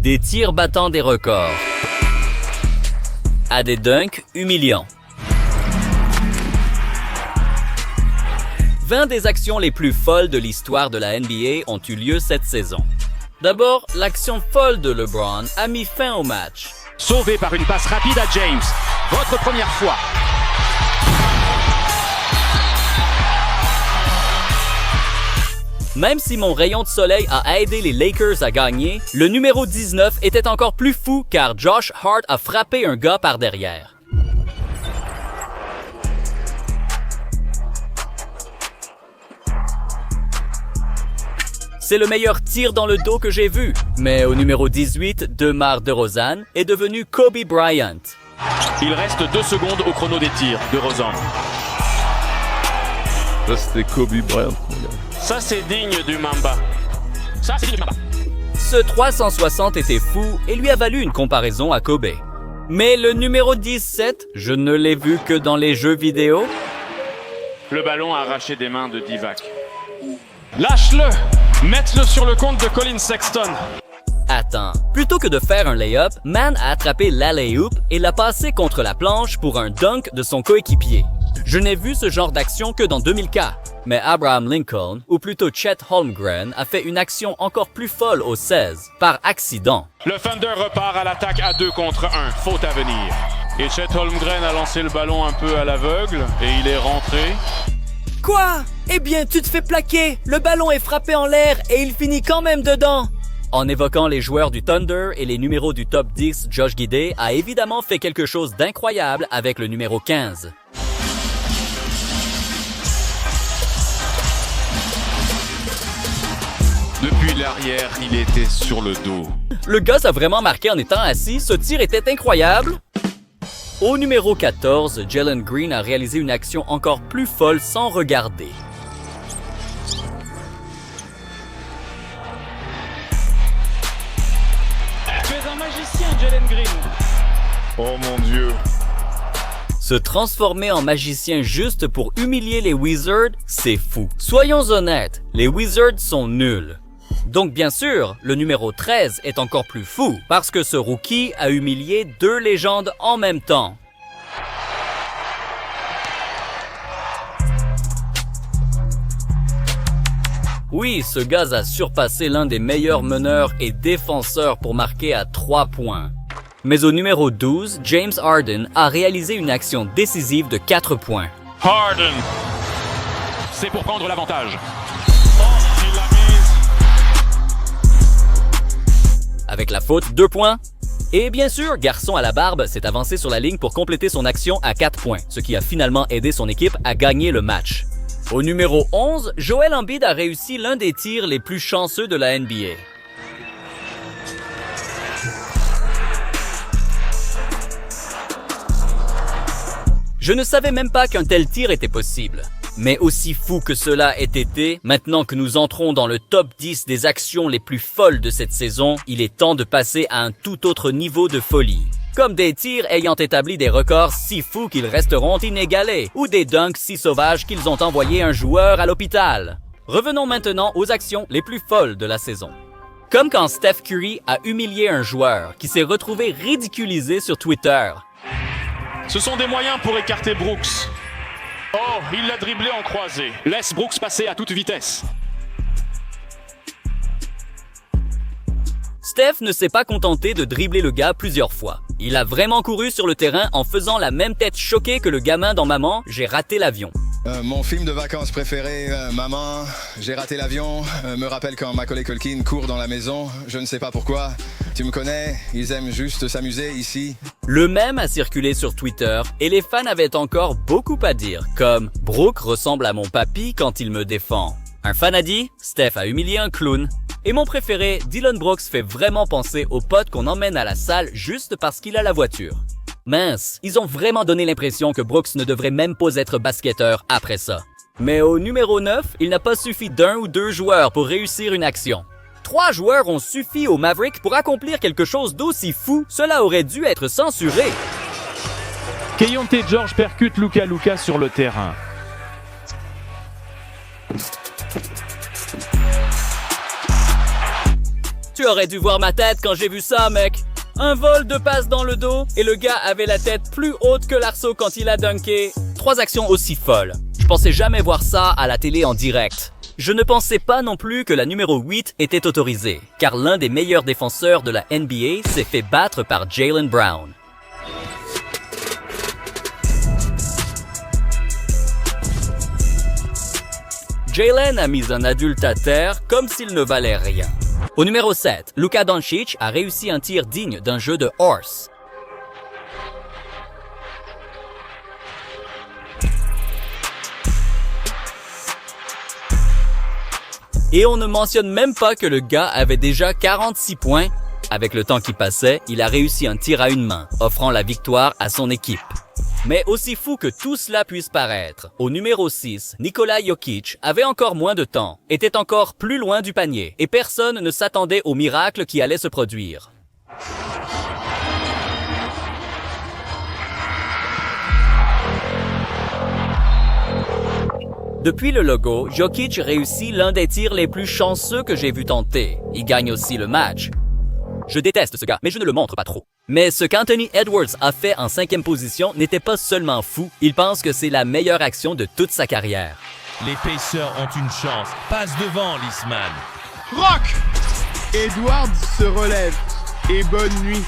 des tirs battant des records, à des dunks humiliants. 20 des actions les plus folles de l'histoire de la NBA ont eu lieu cette saison. D'abord, l'action folle de LeBron a mis fin au match. Sauvé par une passe rapide à James. Votre première fois. Même si mon rayon de soleil a aidé les Lakers à gagner, le numéro 19 était encore plus fou car Josh Hart a frappé un gars par derrière. C'est le meilleur tir dans le dos que j'ai vu. Mais au numéro 18, DeMar DeRozan est devenu Kobe Bryant. Il reste 2 secondes au chrono des tirs, DeRozan. Ça, c'était Kobe Bryant. Ça, c'est digne du Mamba. Ça, c'est digne du Mamba. Ce 360 était fou et lui a valu une comparaison à Kobe. Mais le numéro 17, je ne l'ai vu que dans les jeux vidéo. Le ballon arraché des mains de Divac. Lâche-le! Mette-le sur le compte de Colin Sexton. Attends, plutôt que de faire un lay-up, Man a attrapé l'alley-oop et l'a passé contre la planche pour un dunk de son coéquipier. Je n'ai vu ce genre d'action que dans 2000K, mais Abraham Lincoln, ou plutôt Chet Holmgren, a fait une action encore plus folle au 16, par accident. Le Thunder repart à l'attaque à 2 contre 1, faute à venir. Et Chet Holmgren a lancé le ballon un peu à l'aveugle et il est rentré. Quoi? Eh bien, tu te fais plaquer! Le ballon est frappé en l'air et il finit quand même dedans! En évoquant les joueurs du Thunder et les numéros du top 10, Josh Giddey a évidemment fait quelque chose d'incroyable avec le numéro 15. Depuis l'arrière, il était sur le dos. Le gars a vraiment marqué en étant assis, ce tir était incroyable! Au numéro 14, Jalen Green a réalisé une action encore plus folle sans regarder. Tu es un magicien, Jalen Green. Oh mon Dieu. Se transformer en magicien juste pour humilier les Wizards, c'est fou. Soyons honnêtes, les Wizards sont nuls. Donc bien sûr, le numéro 13 est encore plus fou, parce que ce rookie a humilié 2 légendes en même temps. Oui, ce gars a surpassé l'un des meilleurs meneurs et défenseurs pour marquer à 3 points. Mais au numéro 12, James Harden a réalisé une action décisive de 4 points. Harden. C'est pour prendre l'avantage. Avec la faute, 2 points. Et bien sûr, Garçon à la barbe s'est avancé sur la ligne pour compléter son action à 4 points, ce qui a finalement aidé son équipe à gagner le match. Au numéro 11, Joel Embiid a réussi l'un des tirs les plus chanceux de la NBA. Je ne savais même pas qu'un tel tir était possible. Mais aussi fou que cela ait été, maintenant que nous entrons dans le top 10 des actions les plus folles de cette saison, il est temps de passer à un tout autre niveau de folie. Comme des tirs ayant établi des records si fous qu'ils resteront inégalés, ou des dunks si sauvages qu'ils ont envoyé un joueur à l'hôpital. Revenons maintenant aux actions les plus folles de la saison. Comme quand Steph Curry a humilié un joueur qui s'est retrouvé ridiculisé sur Twitter. Ce sont des moyens pour écarter Brooks. Oh, il l'a dribblé en croisé. Laisse Brooks passer à toute vitesse. Steph ne s'est pas contenté de dribbler le gars plusieurs fois. Il a vraiment couru sur le terrain en faisant la même tête choquée que le gamin dans Maman, j'ai raté l'avion. Mon film de vacances préféré, Maman, j'ai raté l'avion, me rappelle quand Macaulay Culkin court dans la maison, je ne sais pas pourquoi. Tu me connais, ils aiment juste s'amuser ici. Le mème a circulé sur Twitter et les fans avaient encore beaucoup à dire, comme « Brooke ressemble à mon papy quand il me défend ». Un fan a dit « Steph a humilié un clown ». Et mon préféré, Dillon Brooks fait vraiment penser au pote qu'on emmène à la salle juste parce qu'il a la voiture. Mince, ils ont vraiment donné l'impression que Brooks ne devrait même pas être basketteur après ça. Mais au numéro 9, il n'a pas suffi d'1 ou 2 joueurs pour réussir une action. 3 joueurs ont suffi aux Mavericks pour accomplir quelque chose d'aussi fou, cela aurait dû être censuré. Keyonte George percute Luka sur le terrain. Tu aurais dû voir ma tête quand j'ai vu ça, mec. Un vol de passe dans le dos et le gars avait la tête plus haute que l'arceau quand il a dunké. 3 actions aussi folles. Je pensais jamais voir ça à la télé en direct. Je ne pensais pas non plus que la numéro 8 était autorisée, car l'un des meilleurs défenseurs de la NBA s'est fait battre par Jaylen Brown. Jaylen a mis un adulte à terre comme s'il ne valait rien. Au numéro 7, Luka Doncic a réussi un tir digne d'un jeu de horse. Et on ne mentionne même pas que le gars avait déjà 46 points. Avec le temps qui passait, il a réussi un tir à une main, offrant la victoire à son équipe. Mais aussi fou que tout cela puisse paraître, au numéro 6, Nikola Jokic avait encore moins de temps, était encore plus loin du panier, et personne ne s'attendait au miracle qui allait se produire. Depuis le logo, Jokic réussit l'un des tirs les plus chanceux que j'ai vu tenter. Il gagne aussi le match. Je déteste ce gars, mais je ne le montre pas trop. Mais ce qu'Anthony Edwards a fait en 5e position n'était pas seulement fou, il pense que c'est la meilleure action de toute sa carrière. Les Pacers ont une chance. Passe devant, Lisman. Rock! Edwards se relève. Et bonne nuit.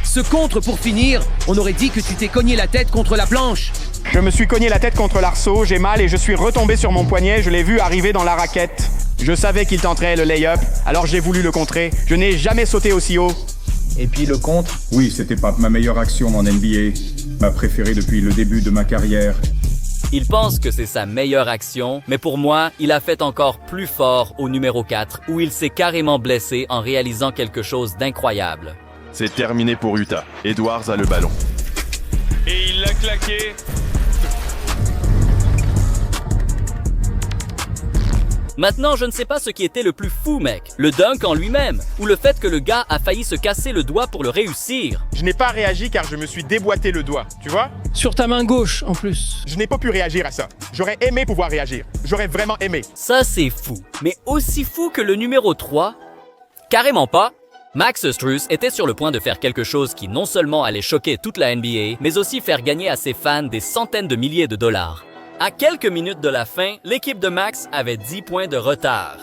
Ce contre pour finir, on aurait dit que tu t'es cogné la tête contre la planche. Je me suis cogné la tête contre l'arceau, j'ai mal et je suis retombé sur mon poignet, je l'ai vu arriver dans la raquette. Je savais qu'il tenterait le lay-up, alors j'ai voulu le contrer. Je n'ai jamais sauté aussi haut. Et puis le contre? Oui, c'était pas ma meilleure action en NBA, ma préférée depuis le début de ma carrière. Il pense que c'est sa meilleure action, mais pour moi, il a fait encore plus fort au numéro 4, où il s'est carrément blessé en réalisant quelque chose d'incroyable. C'est terminé pour Utah. Edwards a le ballon. Et il l'a claqué. Maintenant, je ne sais pas ce qui était le plus fou, mec. Le dunk en lui-même, ou le fait que le gars a failli se casser le doigt pour le réussir. Je n'ai pas réagi car je me suis déboîté le doigt, tu vois? Sur ta main gauche, en plus. Je n'ai pas pu réagir à ça. J'aurais aimé pouvoir réagir. J'aurais vraiment aimé. Ça, c'est fou. Mais aussi fou que le numéro 3? Carrément pas. Max Strus était sur le point de faire quelque chose qui non seulement allait choquer toute la NBA, mais aussi faire gagner à ses fans des centaines de milliers de dollars. À quelques minutes de la fin, l'équipe de Max avait 10 points de retard.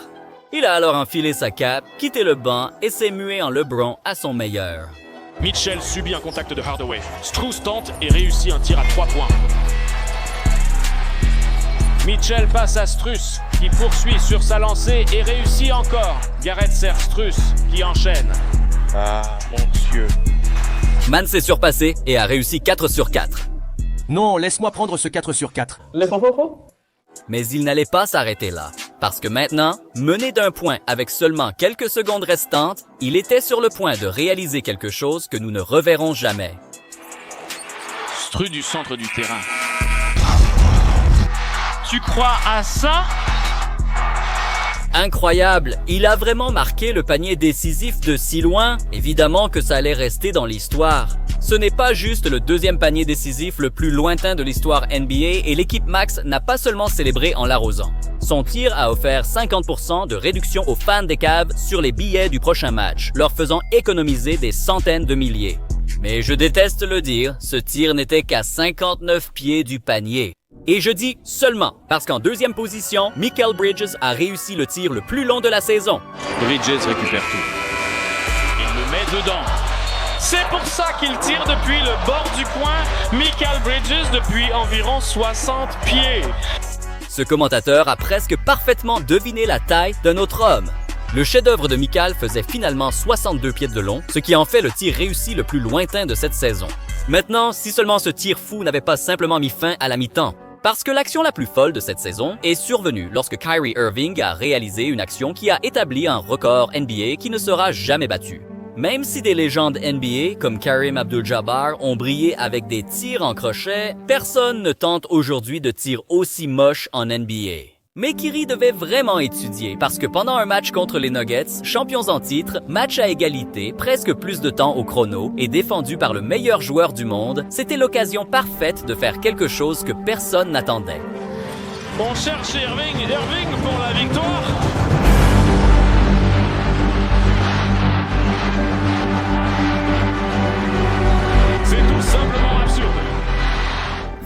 Il a alors enfilé sa cape, quitté le banc et s'est mué en LeBron à son meilleur. Mitchell subit un contact de Hardaway. Strus tente et réussit un tir à 3 points. Mitchell passe à Strus, qui poursuit sur sa lancée et réussit encore. Garrett sert Strus, qui enchaîne. Ah, mon Dieu. Man s'est surpassé et a réussi 4 sur 4. Non, laisse-moi prendre ce 4 sur 4. Mais il n'allait pas s'arrêter là, parce que maintenant, mené d'un point avec seulement quelques secondes restantes, il était sur le point de réaliser quelque chose que nous ne reverrons jamais. Strus du centre du terrain. Tu crois à ça? Incroyable, il a vraiment marqué le panier décisif de si loin, évidemment que ça allait rester dans l'histoire. Ce n'est pas juste le deuxième panier décisif le plus lointain de l'histoire NBA et l'équipe Max n'a pas seulement célébré en l'arrosant. Son tir a offert 50% de réduction aux fans des Cavs sur les billets du prochain match, leur faisant économiser des centaines de milliers. Mais je déteste le dire, ce tir n'était qu'à 59 pieds du panier. Et je dis seulement, parce qu'en deuxième position, Mikal Bridges a réussi le tir le plus long de la saison. Bridges récupère tout. Il le met dedans. C'est pour ça qu'il tire depuis le bord du coin. Mikal Bridges depuis environ 60 pieds. Ce commentateur a presque parfaitement deviné la taille d'un autre homme. Le chef-d'œuvre de Mikal faisait finalement 62 pieds de long, ce qui en fait le tir réussi le plus lointain de cette saison. Maintenant, si seulement ce tir fou n'avait pas simplement mis fin à la mi-temps. Parce que l'action la plus folle de cette saison est survenue lorsque Kyrie Irving a réalisé une action qui a établi un record NBA qui ne sera jamais battu. Même si des légendes NBA comme Kareem Abdul-Jabbar ont brillé avec des tirs en crochet, personne ne tente aujourd'hui de tirs aussi moches en NBA. Mais Kyrie devait vraiment étudier parce que pendant un match contre les Nuggets, champions en titre, match à égalité, presque plus de temps au chrono et défendu par le meilleur joueur du monde, c'était l'occasion parfaite de faire quelque chose que personne n'attendait. On cherche Irving pour la victoire.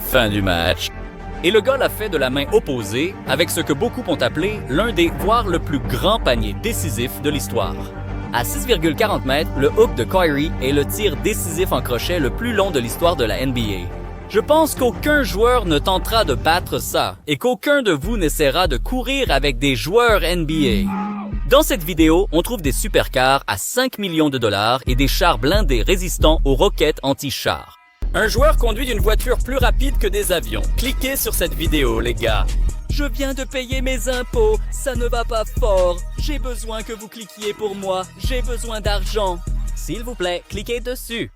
Fin du match. Et le gars l'a fait de la main opposée avec ce que beaucoup ont appelé l'un des, voire le plus grand panier décisif de l'histoire. À 6,40 mètres, le hook de Kyrie est le tir décisif en crochet le plus long de l'histoire de la NBA. Je pense qu'aucun joueur ne tentera de battre ça et qu'aucun de vous n'essaiera de courir avec des joueurs NBA. Dans cette vidéo, on trouve des supercars à 5 millions de dollars et des chars blindés résistants aux roquettes anti-chars. Un joueur conduit une voiture plus rapide que des avions. Cliquez sur cette vidéo, les gars. Je viens de payer mes impôts, ça ne va pas fort. J'ai besoin que vous cliquiez pour moi, j'ai besoin d'argent. S'il vous plaît, cliquez dessus.